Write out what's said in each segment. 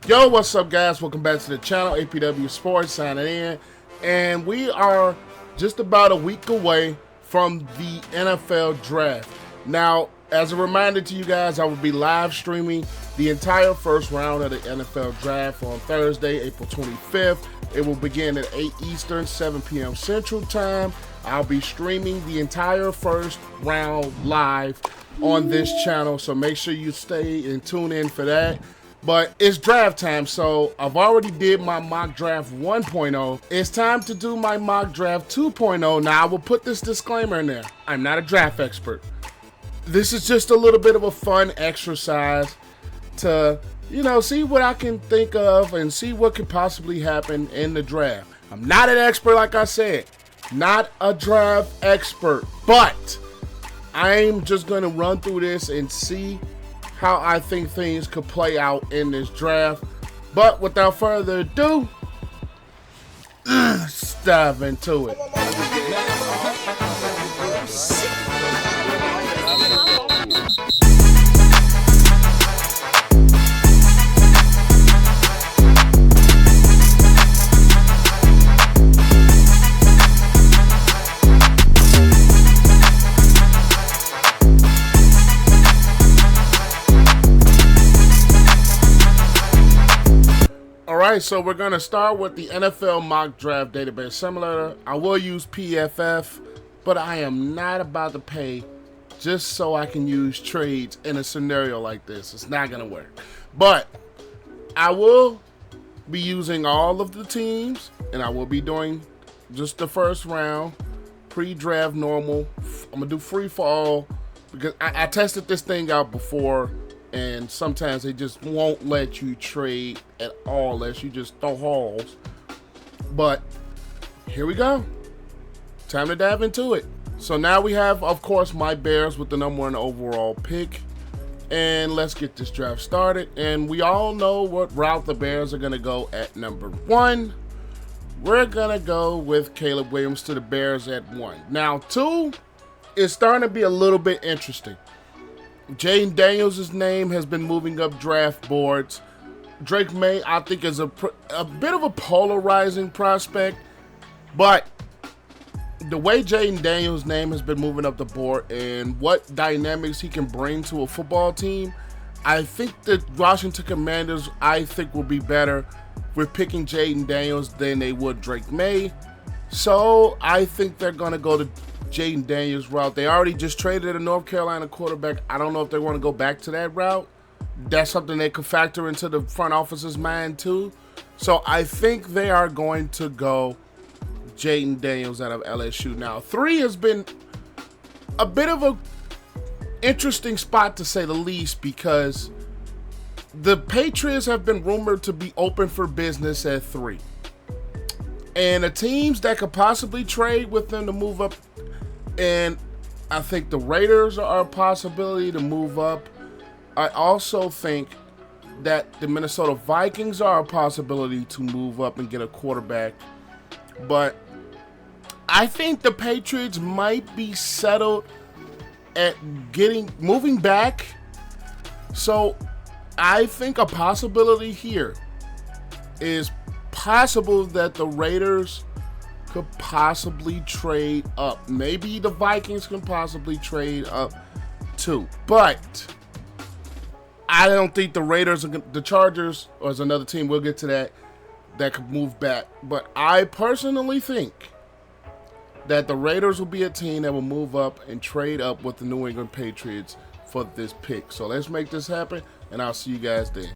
Yo, what's up, guys? Welcome back to the channel. APW Sports signing in, and we are just about a week away from the NFL draft. Now, as a reminder to you guys, I will be live streaming the entire first round of the NFL draft on Thursday, April 25th. It will begin at 8 Eastern, 7 p.m. Central Time. I'll be streaming the entire first round live on this channel, so make sure you stay and tune in for that. But it's draft time, so I've already did my mock draft 1.0. It's time to do my mock draft 2.0. Now, I will put this disclaimer in there. I'm not a draft expert. This is just a little bit of a fun exercise to, see what I can think of and see what could possibly happen in the draft. I'm not an expert, like I said. Not a draft expert. But I'm just going to run through this and see how I think things could play out in this draft. But without further ado, let's dive into it. Alright, so we're going to start with the NFL mock draft database simulator. I will use PFF, but I am not about to pay just so I can use trades in a scenario like this. It's not going to work. But I will be using all of the teams, and I will be doing just the first round, pre-draft normal. I'm going to do free for all because I tested this thing out before. And sometimes they just won't let you trade at all unless you just throw halls. But here we go. Time to dive into it. So now we have, of course, my Bears with the #1 overall pick. And let's get this draft started. And we all know what route the Bears are going to go at #1. We're going to go with Caleb Williams to the Bears at 1. Now, 2 is starting to be a little bit interesting. Jaden Daniels' name has been moving up draft boards. Drake May, I think, is a bit of a polarizing prospect, but the way Jaden Daniels' name has been moving up the board and what dynamics he can bring to a football team, I think the Washington Commanders, will be better with picking Jaden Daniels than they would Drake May. So I think they're going to go to Jaden Daniels route. They already just traded a North Carolina quarterback. I don't know if they want to go back to that route. That's something they could factor into the front office's mind too. So I think they are going to go Jaden Daniels out of LSU. Now, 3 has been a bit of a interesting spot to say the least because the Patriots have been rumored to be open for business at 3. And the teams that could possibly trade with them to move up, and I think the Raiders are a possibility to move up. I also think that the Minnesota Vikings are a possibility to move up and get a quarterback. But I think the Patriots might be settled at moving back. So I think a possibility here is possible that the Raiders could possibly trade up. Maybe the Vikings can possibly trade up too. But I don't think the Raiders, the Chargers, or as another team, we'll get to that could move back. But I personally think that the Raiders will be a team that will move up and trade up with the New England Patriots for this pick. So let's make this happen, and I'll see you guys then.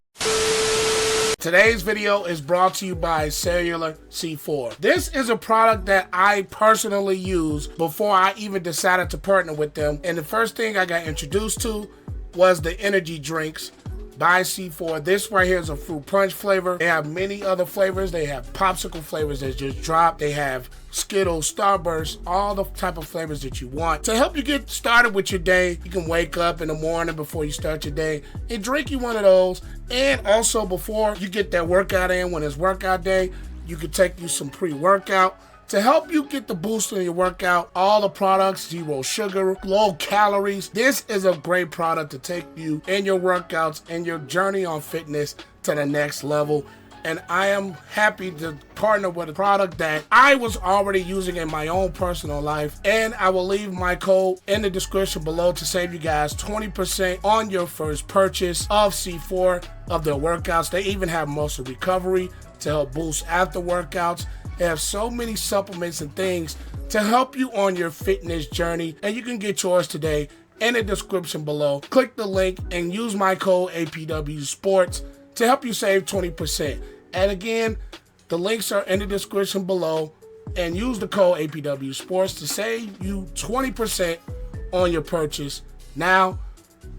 Today's video is brought to you by Cellular C4. This is a product that I personally use before I even decided to partner with them. And the first thing I got introduced to was the energy drinks by C4. This right here is a fruit punch flavor. They have many other flavors. They have popsicle flavors that just dropped. They have Skittles, Starburst, all the type of flavors that you want. To help you get started with your day, you can wake up in the morning before you start your day and drink you one of those. And also before you get that workout in, when it's workout day, you can take you some pre-workout. To help you get the boost in your workout, all the products, 0 sugar, low calories, this is a great product to take you in your workouts and your journey on fitness to the next level. And I am happy to partner with a product that I was already using in my own personal life. And I will leave my code in the description below to save you guys 20% on your first purchase of C4 of their workouts. They even have muscle recovery to help boost after workouts. They have so many supplements and things to help you on your fitness journey, and you can get yours today in the description below. Click the link and use my code APW Sports to help you save 20%. And again, the links are in the description below, and use the code APW Sports to save you 20% on your purchase. Now,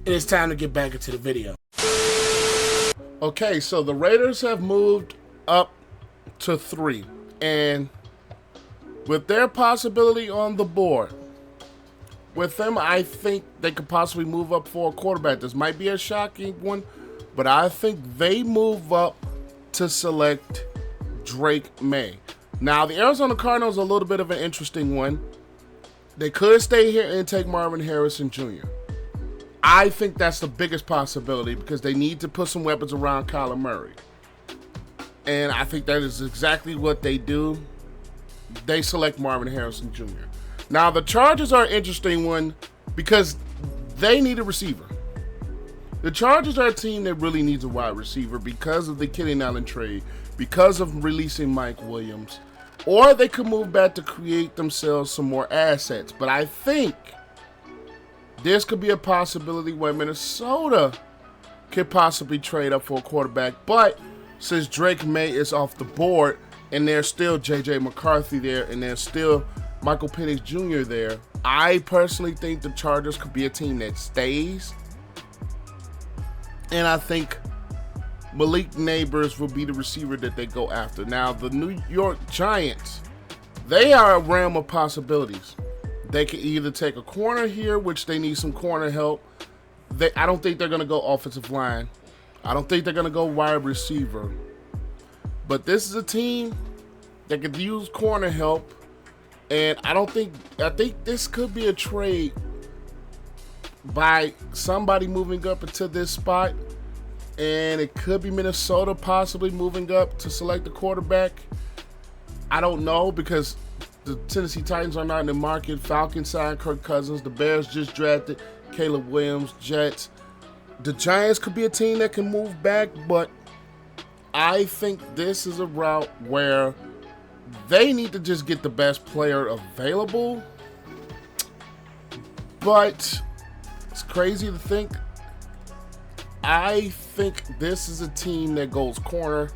it is time to get back into the video. Okay, so the Raiders have moved up to 3. And with their possibility on the board, with them, I think they could possibly move up for a quarterback. This might be a shocking one, but I think they move up to select Drake May. Now, the Arizona Cardinals are a little bit of an interesting one. They could stay here and take Marvin Harrison Jr. I think that's the biggest possibility because they need to put some weapons around Kyler Murray. And I think that is exactly what they do. They select Marvin Harrison Jr. Now, the Chargers are an interesting one because they need a receiver. The Chargers are a team that really needs a wide receiver because of the Keenan Allen trade, because of releasing Mike Williams. Or they could move back to create themselves some more assets. But I think this could be a possibility where Minnesota could possibly trade up for a quarterback. But since Drake May is off the board and there's still J.J. McCarthy there and there's still Michael Penix Jr. there, I personally think the Chargers could be a team that stays. And I think Malik Neighbors will be the receiver that they go after. Now, the New York Giants, they are a realm of possibilities. They can either take a corner here, which they need some corner help. I don't think they're going to go offensive line. I don't think they're going to go wide receiver. But this is a team that could use corner help. And I think this could be a trade by somebody moving up into this spot. And it could be Minnesota possibly moving up to select the quarterback. I don't know because the Tennessee Titans are not in the market. Falcons signed Kirk Cousins. The Bears just drafted Caleb Williams. Jets. The Giants could be a team that can move back, but I think this is a route where they need to just get the best player available. But it's crazy to think. I think this is a team that goes corner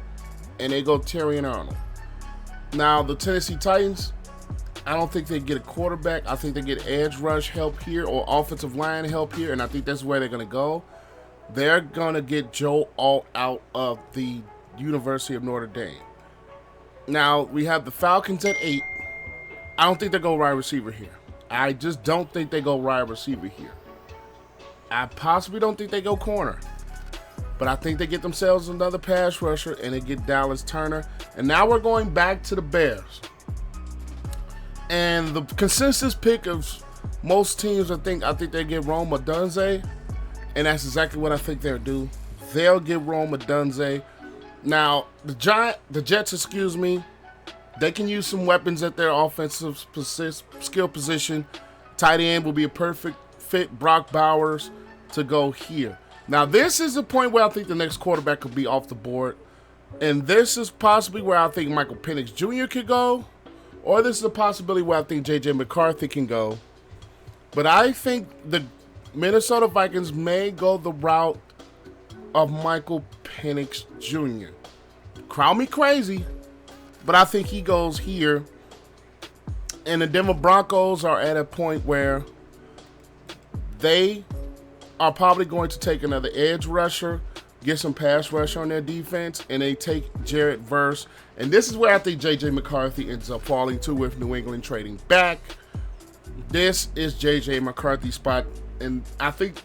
and they go Terry and Arnold. Now, the Tennessee Titans, I don't think they get a quarterback. I think they get edge rush help here or offensive line help here, and I think that's where they're going to go. They're going to get Joe Alt out of the University of Notre Dame. Now, we have the Falcons at 8. I don't think they go wide receiver here. I just don't think they go wide receiver here. I possibly don't think they go corner. But I think they get themselves another pass rusher, and they get Dallas Turner. And now we're going back to the Bears. And the consensus pick of most teams, I think they get Rome Odunze. And that's exactly what I think they'll do. They'll get Rome Odunze. Now, the Jets, they can use some weapons at their offensive skill position. Tight end will be a perfect fit, Brock Bowers, to go here. Now, this is the point where I think the next quarterback could be off the board. And this is possibly where I think Michael Penix Jr. could go. Or this is a possibility where I think J.J. McCarthy can go. But I think the Minnesota Vikings may go the route of Michael Penix Jr. Call me crazy, but I think he goes here. And the Denver Broncos are at a point where they are probably going to take another edge rusher, get some pass rush on their defense, and they take Jared Verse. And this is where I think J.J. McCarthy ends up falling to with New England trading back. This is J.J. McCarthy's spot. And I think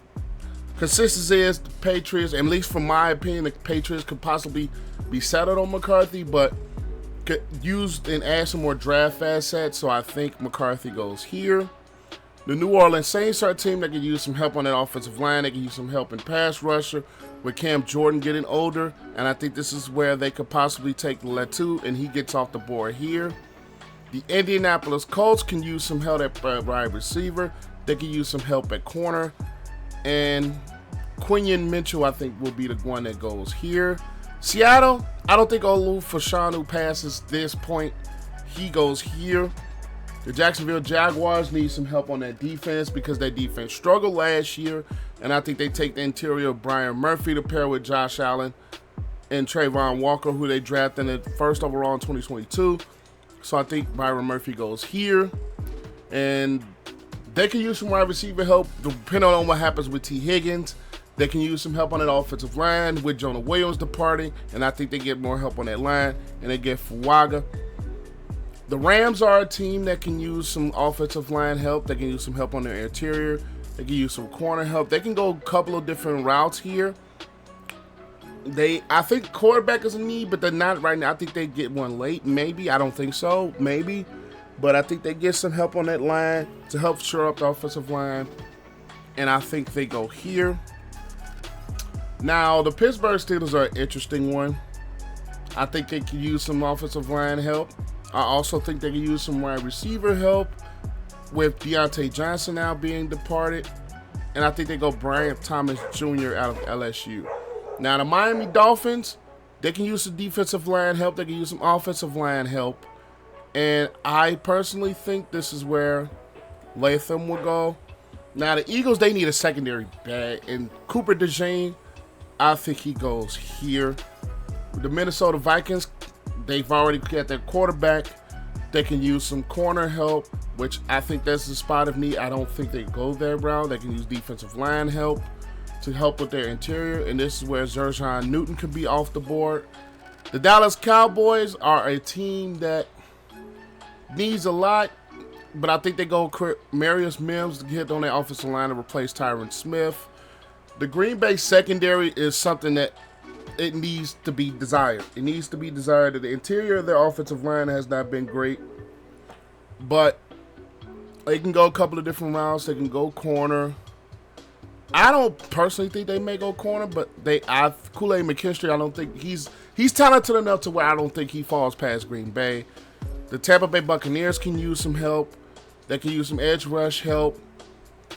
consistency is the Patriots, at least from my opinion, the Patriots could possibly be settled on McCarthy. But used and add some more draft assets, so I think McCarthy goes here. The New Orleans Saints are a team that can use some help on that offensive line. They can use some help in pass rusher with Cam Jordan getting older, and I think this is where they could possibly take Letu, and he gets off the board here. The Indianapolis Colts can use some help at wide receiver. They can use some help at corner, and Quinion Mitchell, I think, will be the one that goes here. Seattle, I don't think Olu Fashanu passes this point. He goes here. The Jacksonville Jaguars need some help on that defense because their defense struggled last year, and I think they take the interior of Brian Murphy to pair with Josh Allen and Trayvon Walker, who they drafted in the first overall in 2022. So I think Byron Murphy goes here, and they can use some wide receiver help depending on what happens with T. Higgins. They can use some help on that offensive line with Jonah Williams departing, and I think they get more help on that line, and they get Fuaga. The Rams are a team that can use some offensive line help. They can use some help on their interior. They can use some corner help. They can go a couple of different routes here. I think quarterback is a need, but they're not right now. I think they get one late, maybe. I don't think so, maybe. But I think they get some help on that line to help shore up the offensive line. And I think they go here. Now, the Pittsburgh Steelers are an interesting one. I think they can use some offensive line help. I also think they can use some wide receiver help with Deontay Johnson now being departed. And I think they go Brian Thomas Jr. out of LSU. Now, the Miami Dolphins, they can use some defensive line help. They can use some offensive line help. And I personally think this is where Latham will go. Now, the Eagles, they need a secondary bag. And Cooper DeJean, I think he goes here. The Minnesota Vikings, they've already got their quarterback. They can use some corner help, which I think that's the spot of need. I don't think they go that route. They can use defensive line help to help with their interior, and this is where Zerjon Newton could be off the board. The Dallas Cowboys are a team that needs a lot, but I think they go Marius Mims to get on their offensive line to replace Tyron Smith. The Green Bay secondary is something that it needs to be desired. It needs to be desired. The interior of their offensive line has not been great, but they can go a couple of different routes. They can go corner. I don't personally think they may go corner, but Kool-Aid McKinstry, I don't think he's talented enough to where I don't think he falls past Green Bay. The Tampa Bay Buccaneers can use some help. They can use some edge rush help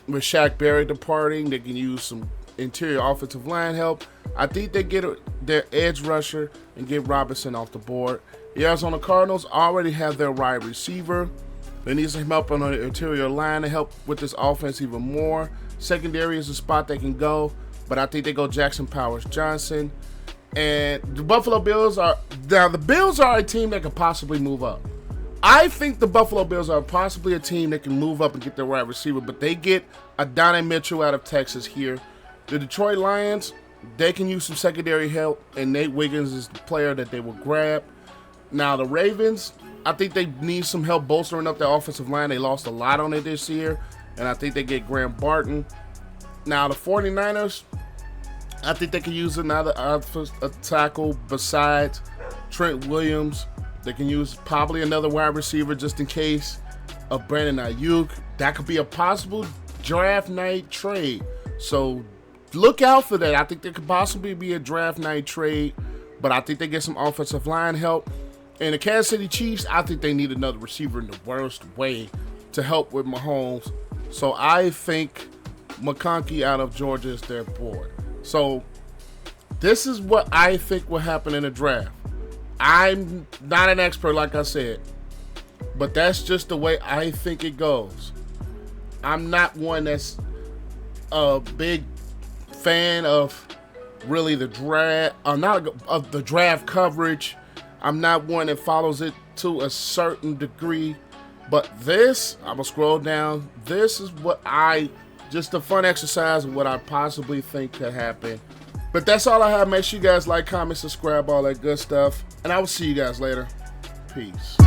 with Shaq Barrett departing. They can use some interior offensive line help. I think they get their edge rusher and get Robinson off the board. The Arizona Cardinals already have their wide receiver. They need some help on the interior line to help with this offense even more. Secondary is a spot they can go, but I think they go Jackson Powers Johnson. And the Buffalo Bills are a team that could possibly move up. I think the Buffalo Bills are possibly a team that can move up and get their wide receiver, but they get Adonai Mitchell out of Texas here. The Detroit Lions, they can use some secondary help, and Nate Wiggins is the player that they will grab. Now, the Ravens, I think they need some help bolstering up their offensive line. They lost a lot on it this year, and I think they get Graham Barton. Now, the 49ers, I think they can use another tackle besides Trent Williams. They can use probably another wide receiver just in case of Brandon Ayuk. That could be a possible draft night trade. So look out for that. I think there could possibly be a draft night trade, but I think they get some offensive line help. And the Kansas City Chiefs, I think they need another receiver in the worst way to help with Mahomes. So I think McConkey out of Georgia is their board. So this is what I think will happen in the draft. I'm not an expert, like I said, but that's just the way I think it goes. I'm not one that's a big fan of really the draft, of the draft coverage. I'm not one that follows it to a certain degree, but this, I'm gonna scroll down. This is what just a fun exercise of what I possibly think could happen. But that's all I have. Make sure you guys like, comment, subscribe, all that good stuff. And I will see you guys later. Peace.